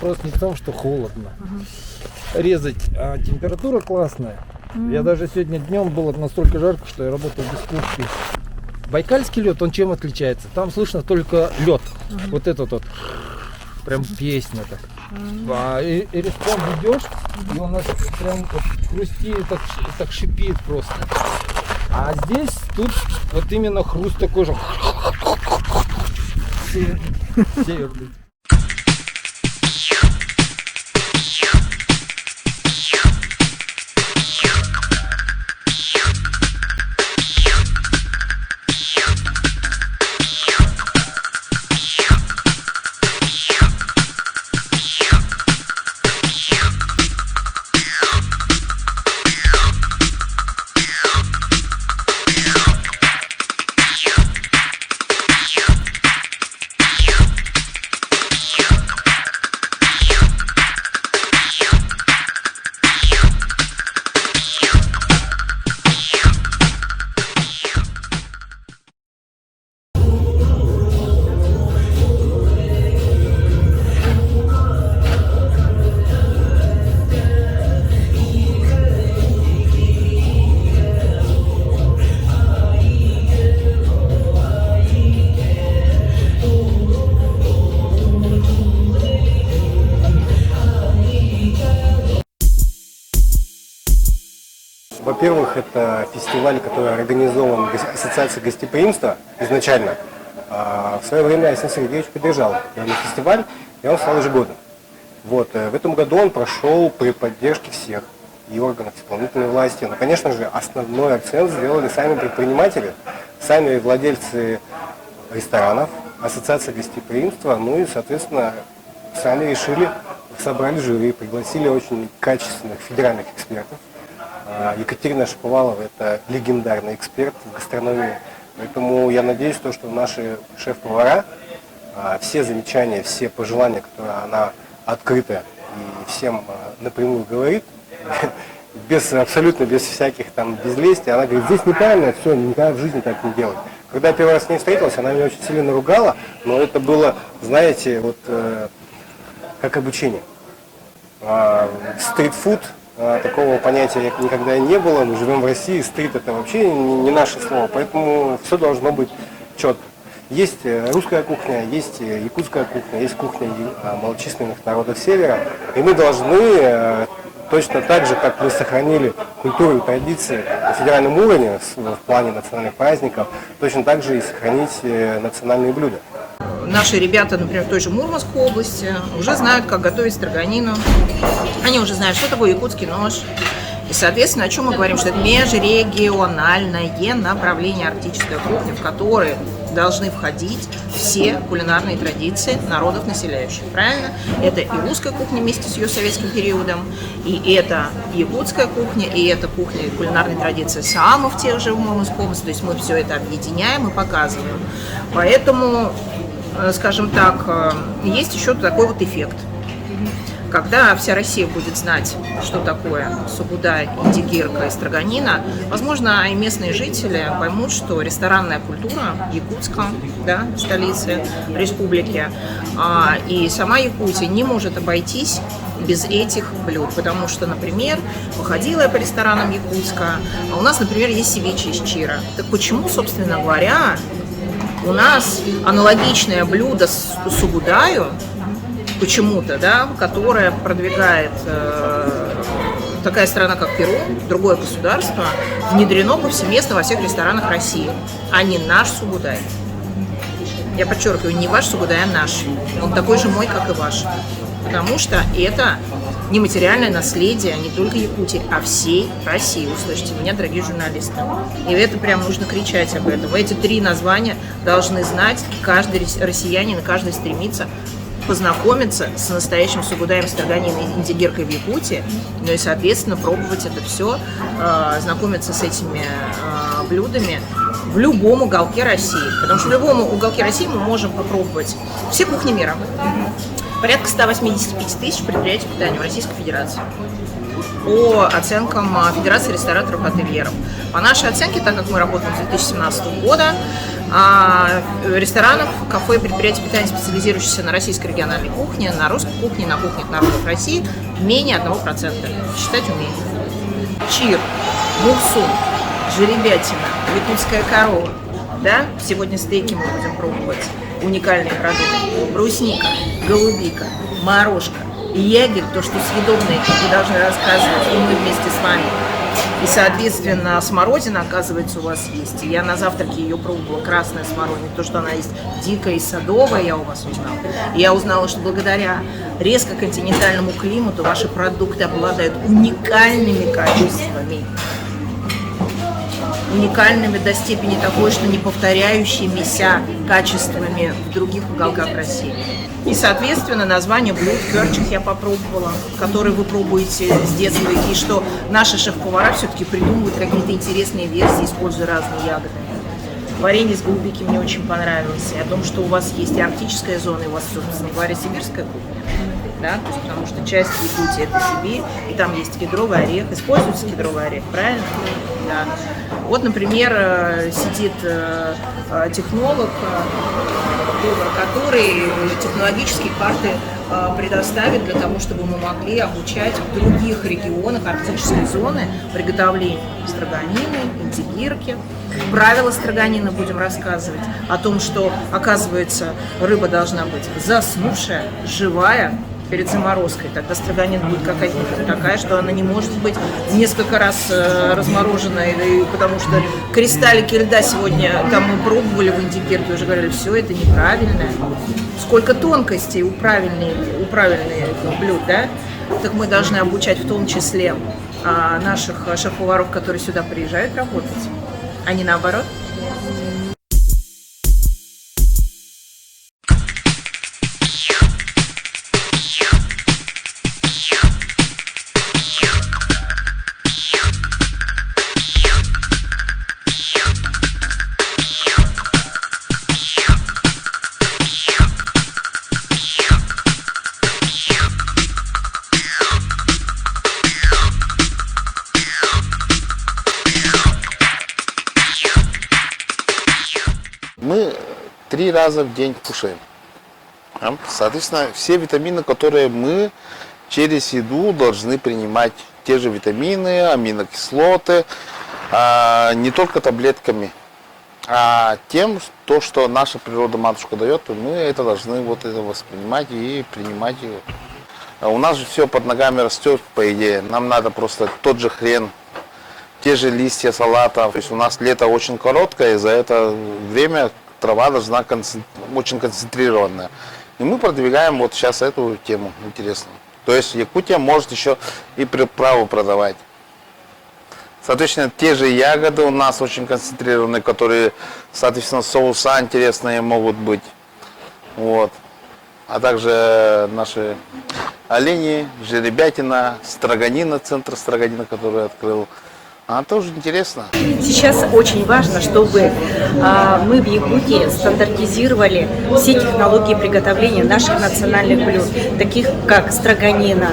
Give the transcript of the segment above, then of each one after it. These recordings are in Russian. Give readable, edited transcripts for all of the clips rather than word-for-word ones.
вопрос не в том, что холодно. Резать, а температура классная. Я даже сегодня днем было настолько жарко, что я работал без куртки. Байкальский лед, он чем отличается? Там слышно только лед. Вот этот вот. Прям песня так. И респон идешь, и он нас прям вот хрустит, так шипит просто. А здесь тут вот именно хруст такой же. Север. Во-первых, это фестиваль, который организован Ассоциацией гостеприимства изначально. В свое время Александр Сергеевич поддержал данный фестиваль, и он стал ежегодным. Вот. В этом году он прошел при поддержке всех и органов исполнительной власти. Но, конечно же, основной акцент сделали сами предприниматели, сами владельцы ресторанов, Ассоциация гостеприимства, ну и, соответственно, сами решили, собрали жюри, пригласили очень качественных федеральных экспертов. Екатерина Шаповалова – это легендарный эксперт в гастрономии, поэтому я надеюсь, что наши шеф-повара, все замечания, все пожелания, которые она открыто и всем напрямую говорит, абсолютно без всяких там безлестия, она говорит, здесь неправильно, все, никогда в жизни так не делать. Когда я первый раз с ней встретился, она меня очень сильно наругала, но это было, знаете, вот как обучение. Стритфуд. Такого понятия никогда не было, мы живем в России, стрит это вообще не наше слово, поэтому все должно быть четко. Есть русская кухня, есть якутская кухня, есть кухня малочисленных народов Севера, и мы должны точно так же, как мы сохранили культуру и традиции на федеральном уровне в плане национальных праздников, точно так же и сохранить национальные блюда. Наши ребята, например, в той же Мурманской области, уже знают, как готовить строганину. Они уже знают, что такое якутский нож. И, соответственно, о чем мы говорим, что это межрегиональное направление арктической кухни, в которое должны входить все кулинарные традиции народов, населяющих. Правильно? Это и русская кухня вместе с ее советским периодом, и это якутская кухня, и это кухня и кулинарные традиции саамов тех же в Мурманской области. То есть мы все это объединяем и показываем. Поэтому, скажем так, есть еще такой вот эффект. Когда вся Россия будет знать, что такое сугудай, индигирка и строганина, возможно, и местные жители поймут, что ресторанная культура Якутска, да, столицы республики, и сама Якутия не может обойтись без этих блюд, потому что, например, походила я по ресторанам Якутска, а у нас, например, есть севиче из чира. Так почему, собственно говоря, у нас аналогичное блюдо с сугудаю, почему-то, да, которая продвигает такая страна, как Перу, другое государство, внедрено повсеместно во всех ресторанах России, а не наш сугудай. Я подчеркиваю, не ваш сугудай, а наш. Он такой же мой, как и ваш. Потому что это нематериальное наследие не только Якутии, а всей России. Услышите меня, дорогие журналисты. И это прям нужно кричать об этом. Эти три названия должны знать каждый россиянин, и каждый стремится познакомиться с настоящим сугудаем, строганиной и индигиркой в Якутии, ну и, соответственно, пробовать это все, знакомиться с этими блюдами в любом уголке России. Потому что в любом уголке России мы можем попробовать все кухни мира. Порядка 185 тысяч предприятий питания в Российской Федерации. по оценкам Федерации рестораторов и ательеров. По нашей оценке, так как мы работаем с 2017 года, ресторанов, кафе и предприятий питания, специализирующихся на российской региональной кухне, на русской кухне, на кухнях народов России, менее 1%. Считать умеем. Чир, муксун, жеребятина, якутская корова. Да? Сегодня стейки мы будем пробовать. Уникальные продукты. Брусника, голубика, морожка, ягель, то, что съедобное, вы должны рассказывать, и мы вместе с вами. И, соответственно, смородина, оказывается, у вас есть. И я на завтраке ее пробовала, красная смородина, то, что она есть дикая и садовая, я у вас узнала. И я узнала, что благодаря резко континентальному климату ваши продукты обладают уникальными качествами. Уникальными до степени такой, что не повторяющимися качествами в других уголках России. И, соответственно, название блюд, перчик я попробовала, которые вы пробуете с детства, и что наши шеф-повара все-таки придумывают какие-то интересные версии, используя разные ягоды. Варенье с голубики мне очень понравилось, и о том, что у вас есть и арктическая зона, и у вас, собственно говоря, сибирская кухня. Да, то есть, потому что часть Якутии это Сибирь, и там есть кедровый орех, используется кедровый орех, правильно? Да. Вот, например, сидит технолог, который технологические карты предоставит для того, чтобы мы могли обучать в других регионах арктической зоны приготовлению строганины, индигирки. Правила строганина будем рассказывать о том, что, оказывается, рыба должна быть заснувшая, живая, перед заморозкой. Тогда строганин будет какая-то такая, что она не может быть несколько раз размороженная, потому что кристаллики льда сегодня, там мы пробовали в индигирке, уже говорили, все это неправильно. Сколько тонкостей у правильных блюд, да? Так мы должны обучать в том числе наших шеф-поваров, которые сюда приезжают работать, а не наоборот. Мы 3 раза в день кушаем. Соответственно, все витамины, которые мы через еду должны принимать, те же витамины, аминокислоты, не только таблетками, а тем, то, что наша природа матушка дает, мы это должны вот это воспринимать и принимать его. У нас же все под ногами растет, по идее. Нам надо просто тот же хрен, те же листья салата. То есть у нас лето очень короткое, и за это время трава должна очень концентрированная. И мы продвигаем вот сейчас эту тему интересную. То есть Якутия может еще и приправу продавать. Соответственно, те же ягоды у нас очень концентрированные, которые, соответственно, соуса интересные могут быть. Вот. А также наши олени, жеребятина, строганина, центр строганина, который открыл. Тоже интересно. Сейчас очень важно, чтобы мы в Якутии стандартизировали все технологии приготовления наших национальных блюд, таких как строганина,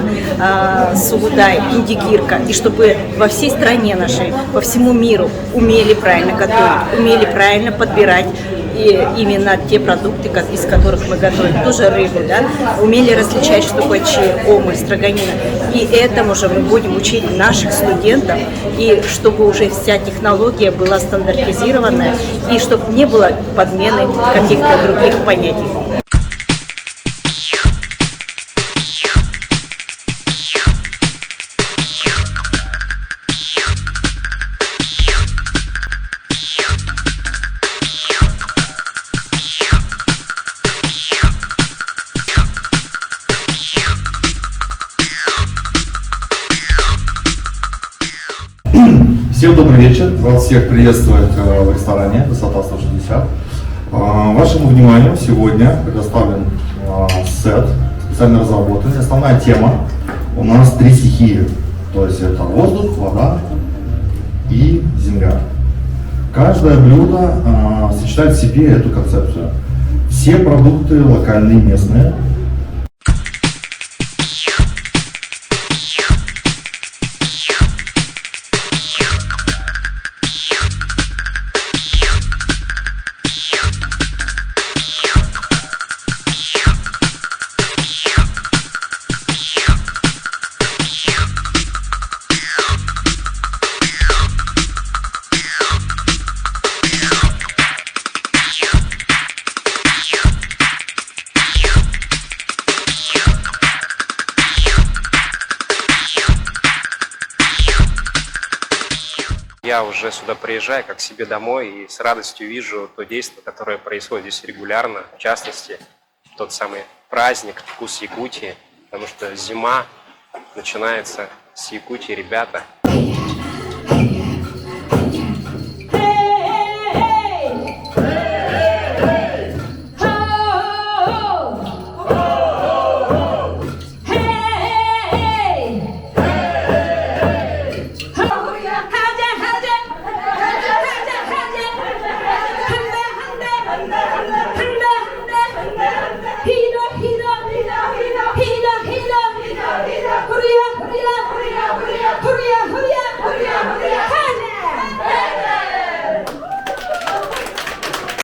сугудай, индигирка, и чтобы во всей стране нашей, по всему миру умели правильно готовить, умели правильно подбирать и именно те продукты, из которых мы готовим, тоже рыбу, да, умели различать, что такое чир, омуль, строганина. И этому же мы будем учить наших студентов, и чтобы уже вся технология была стандартизированная, и чтобы не было подмены каких-то других понятий. Всем добрый вечер. Вас всех приветствует в ресторане «Высота 160». Вашему вниманию сегодня предоставлен сет, специально разработанный. Основная тема у нас 3 стихии. То есть это воздух, вода и земля. Каждое блюдо сочетает в себе эту концепцию. Все продукты локальные, местные. я уже сюда приезжаю как к себе домой и с радостью вижу то действие, которое происходит здесь регулярно, в частности, тот самый праздник «Вкус Якутии», потому что зима начинается с Якутии, ребята.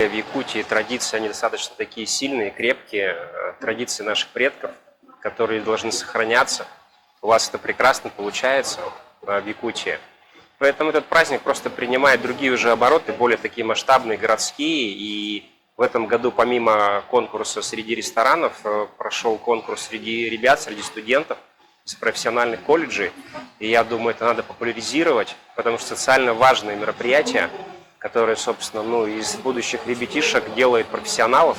В Якутии традиции, они достаточно такие сильные, крепкие, традиции наших предков, которые должны сохраняться. У вас это прекрасно получается в Якутии. Поэтому этот праздник просто принимает другие уже обороты, более такие масштабные, городские. И в этом году помимо конкурса среди ресторанов прошел конкурс среди ребят, среди студентов из профессиональных колледжей. И я думаю, это надо популяризировать, потому что социально важные мероприятия, которые, собственно, из будущих ребятишек делают профессионалов,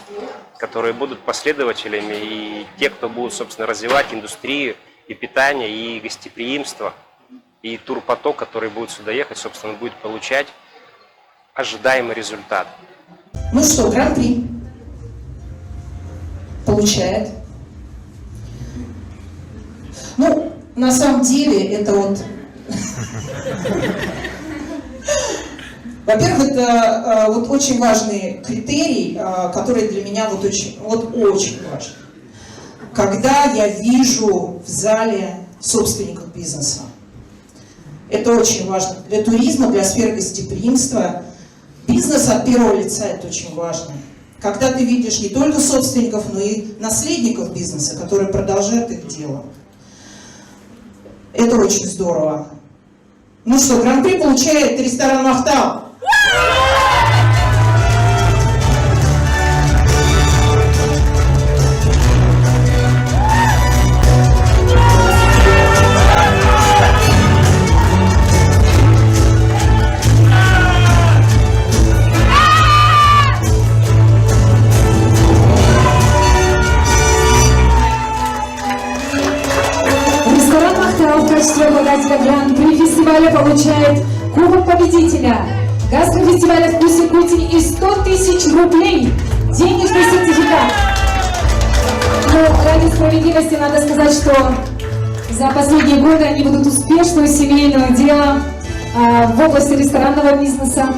которые будут последователями, и те, кто будут, собственно, развивать индустрию и питание, и гостеприимство, и турпоток, который будет сюда ехать, собственно, будет получать ожидаемый результат. Ну что, гран-при получает. Ну, на самом деле, это вот... Во-первых, это вот очень важный критерий, который для меня вот очень важен. Когда я вижу в зале собственников бизнеса. Это очень важно для туризма, для сферы гостеприимства. Бизнес от первого лица – это очень важно. Когда ты видишь не только собственников, но и наследников бизнеса, которые продолжают их дело. Это очень здорово. Ну что, гран-при получает ресторан «Ахтал». Ресторан «Ахтал» в качестве обладателя гран-при фестиваля получает Кубок победителя, гастрофестиваля «Вкус Якутии» и 100 000 рублей, денежный сертификат. Но ради справедливости надо сказать, что за последние годы они ведут успешную семейное дело в области ресторанного бизнеса.